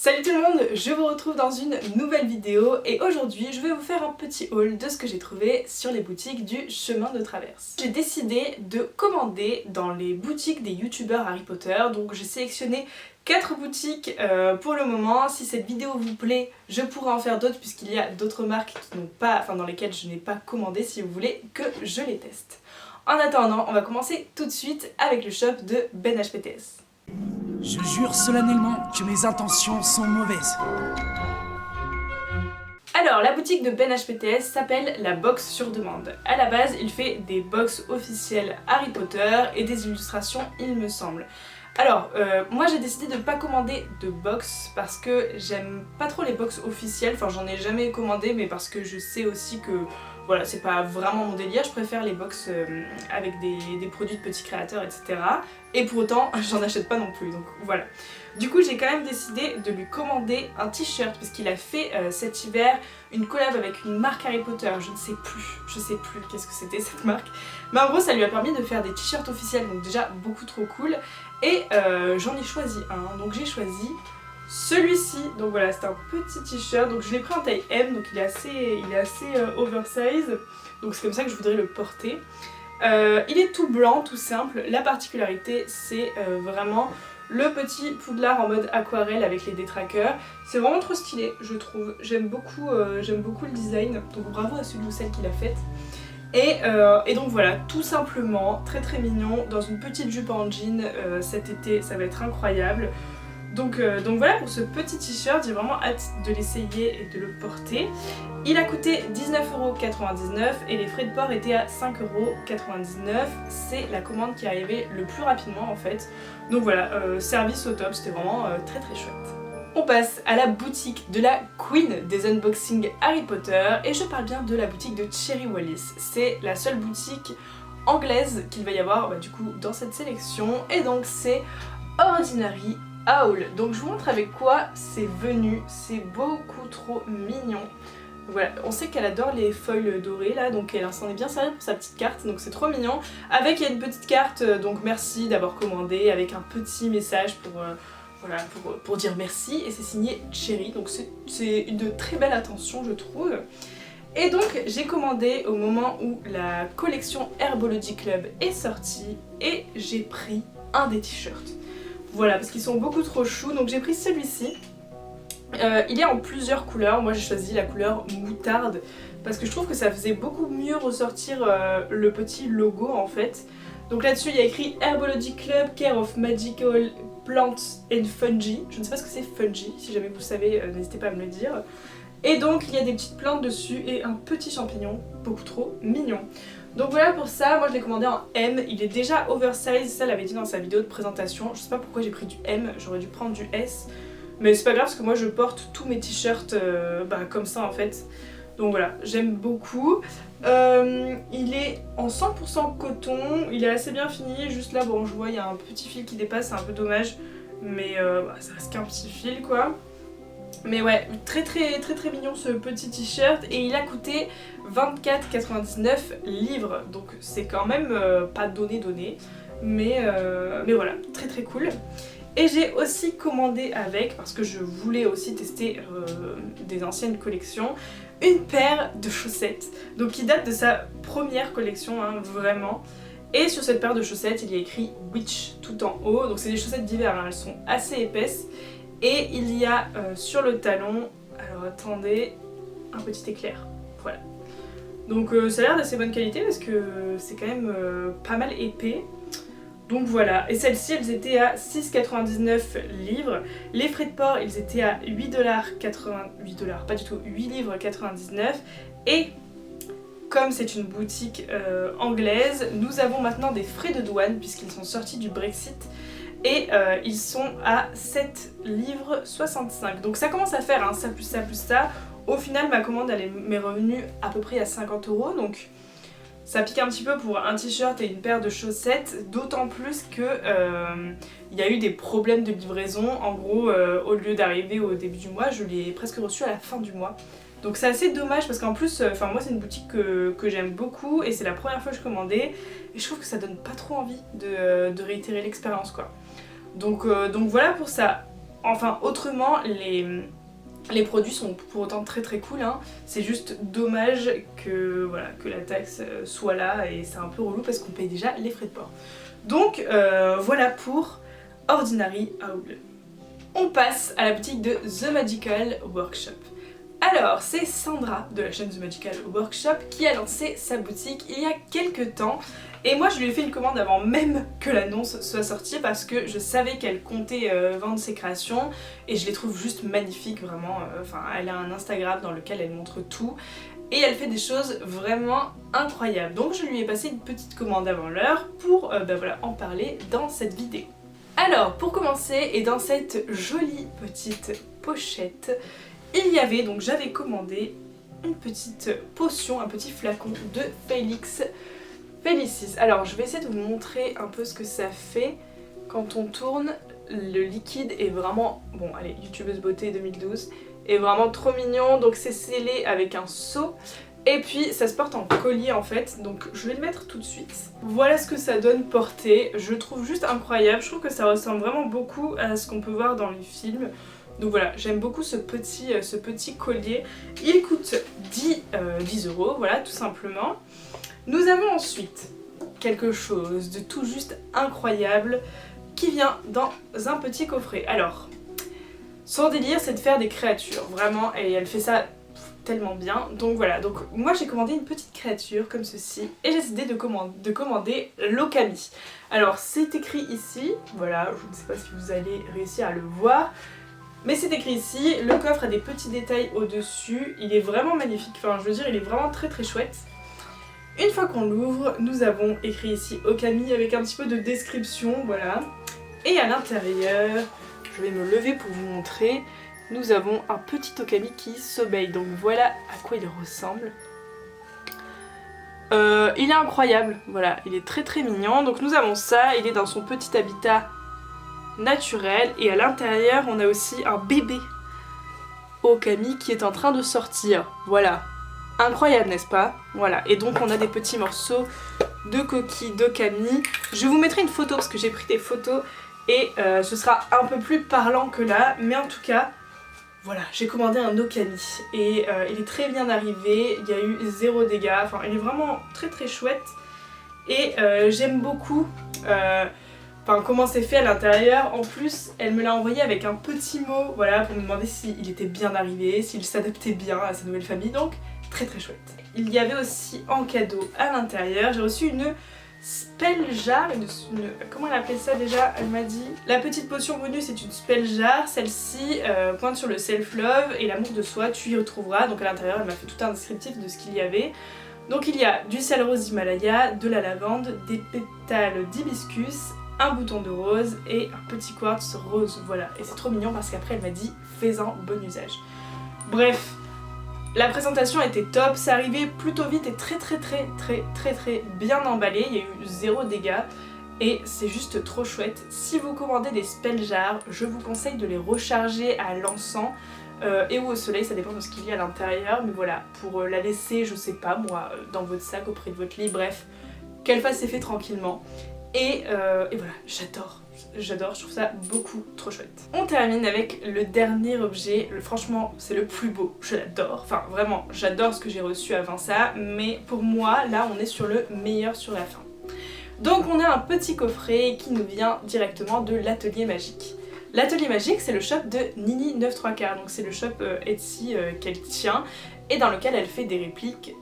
Salut tout le monde, je vous retrouve dans une nouvelle vidéo et aujourd'hui je vais vous faire un petit haul de ce que j'ai trouvé sur les boutiques du chemin de traverse. J'ai décidé de commander dans les boutiques des youtubeurs Harry Potter, donc j'ai sélectionné 4 boutiques pour le moment. Si cette vidéo vous plaît, je pourrai en faire d'autres puisqu'il y a d'autres marques qui n'ont pas, dans lesquelles je n'ai pas commandé si vous voulez que je les teste. En attendant, on va commencer tout de suite avec le shop de Ben HPTS. Je jure solennellement que mes intentions sont mauvaises. Alors, la boutique de Ben HPTS s'appelle la Box sur demande. À la base, il fait des box officielles Harry Potter et des illustrations, il me semble. Alors, moi j'ai décidé de ne pas commander de box parce que j'aime pas trop les box officielles, enfin j'en ai jamais commandé, mais parce que je sais aussi que voilà, c'est pas vraiment mon délire, je préfère les box avec des produits de petits créateurs, etc. Et pour autant, j'en achète pas non plus, donc voilà. Du coup, j'ai quand même décidé de lui commander un t-shirt parce qu'il a fait cet hiver une collab avec une marque Harry Potter, je sais plus qu'est-ce que c'était cette marque. Mais en gros, ça lui a permis de faire des t-shirts officiels, donc déjà beaucoup trop cool. Et j'en ai choisi un, donc j'ai choisi celui-ci. Donc voilà, c'est un petit t-shirt, donc je l'ai pris en taille M, donc il est assez oversize, donc c'est comme ça que je voudrais le porter. Il est tout blanc, tout simple. La particularité, c'est vraiment le petit poudlard en mode aquarelle avec les détraqueurs. C'est vraiment trop stylé, je trouve. J'aime beaucoup le design, donc bravo à celui ou celle qui l'a fait. Et donc voilà, tout simplement, très mignon, dans une petite jupe en jean cet été, ça va être incroyable. Donc voilà pour ce petit t-shirt, j'ai vraiment hâte de l'essayer et de le porter. Il a coûté 19,99€ et les frais de port étaient à 5,99€. C'est la commande qui est arrivée le plus rapidement en fait. Donc voilà, service au top, c'était vraiment très chouette. On passe à la boutique de la Queen des unboxings Harry Potter et je parle bien de la boutique de Cherry Wallis. C'est la seule boutique anglaise qu'il va y avoir du coup dans cette sélection et donc c'est Ordinary Owl. Donc je vous montre avec quoi c'est venu, c'est beaucoup trop mignon. Voilà, on sait qu'elle adore les foils dorées là, donc elle s'en est bien servie pour sa petite carte, donc c'est trop mignon. Avec il y a une petite carte, donc merci d'avoir commandé, avec un petit message pour dire merci, et c'est signé Cherry, donc c'est une très belle attention je trouve. Et donc j'ai commandé au moment où la collection Herbology Club est sortie, et j'ai pris un des t-shirts. Voilà, parce qu'ils sont beaucoup trop choux, donc j'ai pris celui-ci. Il est en plusieurs couleurs, moi j'ai choisi la couleur moutarde parce que je trouve que ça faisait beaucoup mieux ressortir le petit logo en fait. Donc là-dessus il y a écrit Herbology Club Care of Magical Plants and Fungi. Je ne sais pas ce que c'est fungi, si jamais vous le savez n'hésitez pas à me le dire. Et donc il y a des petites plantes dessus et un petit champignon, beaucoup trop mignon. Donc voilà pour ça, moi je l'ai commandé en M, il est déjà oversize, ça l'avait dit dans sa vidéo de présentation. Je sais pas pourquoi j'ai pris du M, j'aurais dû prendre du S. Mais c'est pas grave parce que moi je porte tous mes t-shirts comme ça en fait. Donc voilà, j'aime beaucoup. Il est en 100% coton, il est assez bien fini. Juste là, bon je vois il y a un petit fil qui dépasse, c'est un peu dommage. Mais ça reste qu'un petit fil quoi. Mais ouais, très mignon ce petit t-shirt. Et il a coûté 24,99 livres. Donc c'est quand même pas donné. Mais voilà, très cool. Et j'ai aussi commandé avec, parce que je voulais aussi tester des anciennes collections, une paire de chaussettes. Donc qui date de sa première collection, hein, vraiment. Et sur cette paire de chaussettes, il y a écrit Witch tout en haut. Donc c'est des chaussettes d'hiver, hein, elles sont assez épaisses. Et il y a sur le talon, alors attendez, un petit éclair. Voilà. Donc ça a l'air d'assez bonne qualité parce que c'est quand même pas mal épais. Donc voilà, et celles-ci elles étaient à 6,99 livres. Les frais de port ils étaient à 8$, pas du tout, 8 livres 99. Et comme c'est une boutique anglaise, nous avons maintenant des frais de douane puisqu'ils sont sortis du Brexit. Et ils sont à 7 livres 65. Donc ça commence à faire, hein, ça plus ça plus ça. Au final ma commande elle m'est revenue à peu près à 50€, donc ça pique un petit peu pour un t-shirt et une paire de chaussettes, d'autant plus que il y a eu des problèmes de livraison. En gros, au lieu d'arriver au début du mois, je l'ai presque reçu à la fin du mois. Donc c'est assez dommage parce qu'en plus, moi c'est une boutique que j'aime beaucoup et c'est la première fois que je commandais et je trouve que ça donne pas trop envie de réitérer l'expérience quoi. Donc voilà pour ça. Enfin autrement les produits sont pour autant très très cool, hein. C'est juste dommage que, voilà, que la taxe soit là et c'est un peu relou parce qu'on paye déjà les frais de port. Donc voilà pour Ordinary Owl. On passe à la boutique de The Magical Workshop. Alors, c'est Sandra de la chaîne The Magical Workshop qui a lancé sa boutique il y a quelques temps. Et moi je lui ai fait une commande avant même que l'annonce soit sortie parce que je savais qu'elle comptait vendre ses créations et je les trouve juste magnifiques vraiment. Enfin, elle a un Instagram dans lequel elle montre tout et elle fait des choses vraiment incroyables. Donc je lui ai passé une petite commande avant l'heure pour voilà, en parler dans cette vidéo. Alors pour commencer, et dans cette jolie petite pochette, il y avait, donc j'avais commandé une petite potion, un petit flacon de Felicis. Alors je vais essayer de vous montrer un peu ce que ça fait quand on tourne. Le liquide est vraiment, bon allez, youtubeuse beauté 2012, est vraiment trop mignon. Donc c'est scellé avec un seau et puis ça se porte en collier en fait. Donc je vais le mettre tout de suite. Voilà ce que ça donne porté, je trouve juste incroyable. Je trouve que ça ressemble vraiment beaucoup à ce qu'on peut voir dans les films. Donc voilà, j'aime beaucoup ce petit collier. Il coûte 10 €, voilà, tout simplement. Nous avons ensuite quelque chose de tout juste incroyable qui vient dans un petit coffret. Alors, son délire c'est de faire des créatures, vraiment, et elle fait ça tellement bien. Donc voilà, donc moi j'ai commandé une petite créature comme ceci et j'ai décidé de commander l'Okami. Alors c'est écrit ici, voilà, je ne sais pas si vous allez réussir à le voir. Mais c'est écrit ici, le coffre a des petits détails au-dessus, il est vraiment magnifique, enfin je veux dire il est vraiment très très chouette. Une fois qu'on l'ouvre, nous avons écrit ici Okami avec un petit peu de description, voilà. Et à l'intérieur, je vais me lever pour vous montrer, nous avons un petit Okami qui sommeille, donc voilà à quoi il ressemble. Il est incroyable, voilà, il est très très mignon, donc nous avons ça, il est dans son petit habitat naturel et à l'intérieur on a aussi un bébé Okami qui est en train de sortir, voilà, incroyable n'est-ce pas? Voilà, et donc on a des petits morceaux de coquilles d'Okami. Je vous mettrai une photo parce que j'ai pris des photos et ce sera un peu plus parlant que là, mais en tout cas voilà, j'ai commandé un Okami et il est très bien arrivé, il y a eu 0 dégâts, enfin il est vraiment très très chouette et j'aime beaucoup comment c'est fait à l'intérieur. En plus elle me l'a envoyé avec un petit mot, voilà, pour me demander s'il était bien arrivé, s'il s'adaptait bien à sa nouvelle famille, donc très très chouette. Il y avait aussi en cadeau à l'intérieur, j'ai reçu une spell jar, comment elle appelait ça déjà? Elle m'a dit la petite potion bonus c'est une spell jar, celle-ci pointe sur le self-love et l'amour de soi, tu y retrouveras. Donc à l'intérieur elle m'a fait tout un descriptif de ce qu'il y avait. Donc il y a du sel rose d'Himalaya, de la lavande, des pétales d'hibiscus, un bouton de rose et un petit quartz rose, voilà. Et c'est trop mignon parce qu'après elle m'a dit fais-en bon usage. Bref, la présentation était top, c'est arrivé plutôt vite et très bien emballé, il y a eu 0 dégâts et c'est juste trop chouette. Si vous commandez des spell jars, je vous conseille de les recharger à l'encens et ou au soleil, ça dépend de ce qu'il y a à l'intérieur, mais voilà, pour la laisser, je sais pas moi, dans votre sac auprès de votre lit, bref, qu'elle fasse effet tranquillement. Et voilà, j'adore, je trouve ça beaucoup trop chouette. On termine avec le dernier objet, franchement c'est le plus beau, je l'adore, enfin vraiment j'adore ce que j'ai reçu avant ça, mais pour moi là on est sur le meilleur sur la fin. Donc on a un petit coffret qui nous vient directement de l'Atelier Magique. L'Atelier Magique c'est le shop de Nini 9-3/4, donc c'est le shop Etsy qu'elle tient et dans lequel elle fait des répliques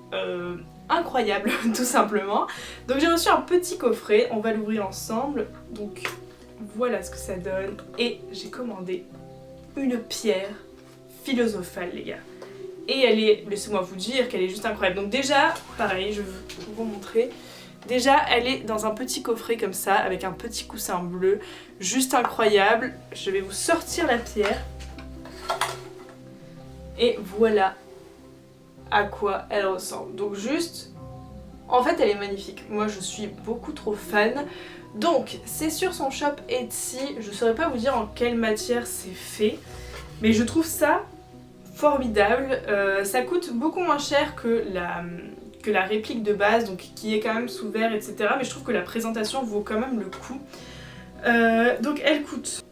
incroyables tout simplement. Donc j'ai reçu un petit coffret, on va l'ouvrir ensemble, donc voilà ce que ça donne et j'ai commandé une pierre philosophale les gars. Et elle est, laissez-moi vous dire qu'elle est juste incroyable. Donc déjà, pareil, je vais vous montrer. Déjà, elle est dans un petit coffret comme ça, avec un petit coussin bleu, juste incroyable. Je vais vous sortir la pierre. Et voilà à quoi elle ressemble. Donc juste, en fait elle est magnifique. Moi je suis beaucoup trop fan. Donc c'est sur son shop Etsy, je saurais pas vous dire en quelle matière c'est fait, mais je trouve ça formidable. Ça coûte beaucoup moins cher que la réplique de base, donc qui est quand même sous verre, etc. Mais je trouve que la présentation vaut quand même le coup. Donc elle coûte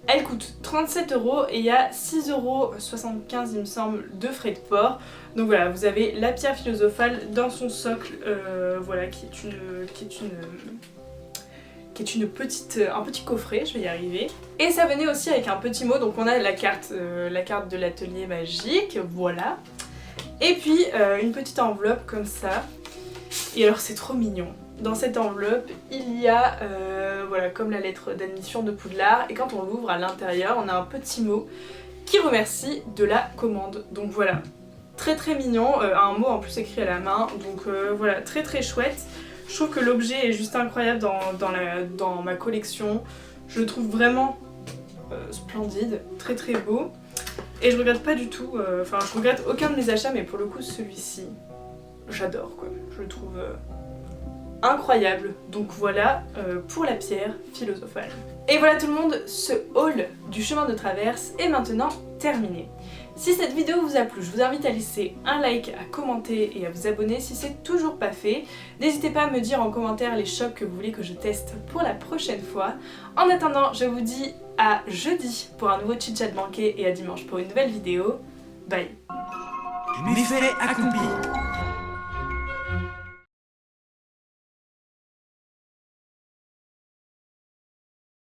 37 € et il y a 6,75 € il me semble de frais de port. Donc voilà, vous avez la pierre philosophale dans son socle, voilà, qui est un petit coffret, je vais y arriver. Et ça venait aussi avec un petit mot, donc on a la carte de l'atelier magique, voilà. Et puis une petite enveloppe comme ça. Et alors c'est trop mignon. Dans cette enveloppe, il y a, voilà, comme la lettre d'admission de Poudlard, et quand on l'ouvre à l'intérieur, on a un petit mot qui remercie de la commande. Donc voilà, très très mignon, un mot en plus écrit à la main, donc voilà, très très chouette. Je trouve que l'objet est juste incroyable dans ma collection. Je le trouve vraiment splendide, très très beau. Et je regrette pas du tout, enfin je regrette aucun de mes achats, mais pour le coup celui-ci, j'adore quoi. Je le trouve incroyable. Donc voilà pour la pierre philosophale. Et voilà tout le monde, ce haul du chemin de traverse est maintenant terminé. Si cette vidéo vous a plu, je vous invite à laisser un like, à commenter et à vous abonner si c'est toujours pas fait. N'hésitez pas à me dire en commentaire les shops que vous voulez que je teste pour la prochaine fois. En attendant, je vous dis à jeudi pour un nouveau chit-chat manqué et à dimanche pour une nouvelle vidéo. Bye. Méfait accompli.